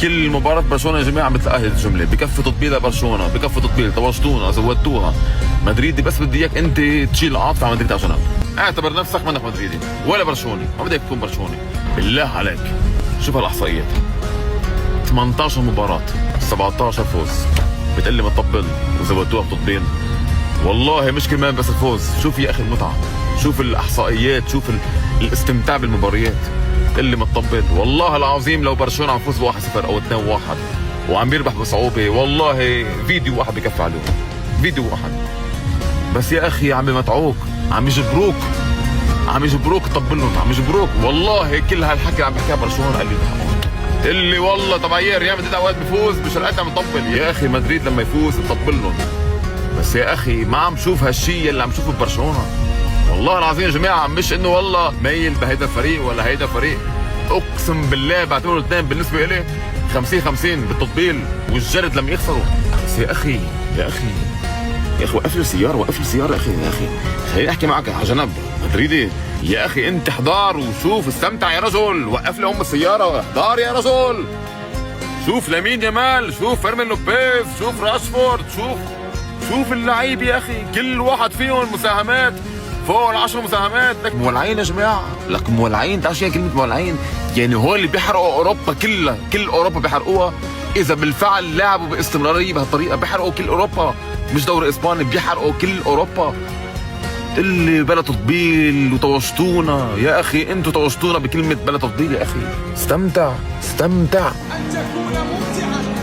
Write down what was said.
كل مباراة برشلونة يا جماعة عم بتلاقي هذه الجملة، بكفي تطبيل برشلونة، بكفي تطبيل، طوشتونا، زودتوها. مدريدي بس بدي اياك انت تشيل العاطفة على مدريد على جنب. اعتبر نفسك منك مدريدي ولا برشلوني، ما بدك تكون برشلوني. بالله عليك شوف هالاحصائيات، 18 مباراة 17 فوز، بتقلي ما تطبل وزودتوها بتطبيل. والله مش كمان بس الفوز، شوف يا اخي المتعة، شوف الاحصائيات، شوف الاستمتاع بالمباريات. اللي متطبل والله العظيم لو برشلونه عم يفوز 1-0 او 2-1 وعم بيربح بصعوبه، والله فيديو واحد بكفي عليهم، فيديو واحد بس. يا اخي عم متعوك، عم يجبروك، عم يجبروك تطبل لهم، عم يجبروك. والله كل هالحكي عم بحكيها برشلونه قال لي اللي والله طبيعي ريال مدريد اوقات بفوز مش هالقد عم يطبل. يا اخي مدريد لما يفوز بطبل لهم، بس يا اخي ما عم شوف هالشيء اللي عم شوفه ببرشلونه. والله العظيم يا جماعه مش انه والله ميل بهيدا الفريق ولا هيدا فريق، اقسم بالله بعتبروا الاثنين بالنسبه لي 50-50 بالتطبيل والجرد لما يخسروا. بس يا اخي يا اخي يا اخي وقف لي السياره، وقف لي السياره يا اخي، يا اخي خليني احكي معك على جنب مدريدي. يا اخي انت احضر وشوف، استمتع يا رجل، وقف لي السياره، احضر يا رجل، شوف لامين يامال، شوف فيرمين لوبيز، شوف راشفورد، شوف اللعيب يا اخي، كل واحد فيهم مساهمات فوق ال10 مساهمات. لك مولعين يا جماعه، لك مولعين. تعرف شو كلمه مولعين؟ يعني هول اللي بيحرقوا اوروبا كلها، كل اوروبا بيحرقوها اذا بالفعل لعبوا باستمراريه بهالطريقه. بيحرقوا كل اوروبا، مش دوري اسباني، بيحرقوا كل اوروبا. اللي بلا تطبيل وطوشتونا يا اخي، انتوا طوشتونا بكلمه بلا تطبيل. يا اخي استمتع، استمتع. أن تكون ممتعا.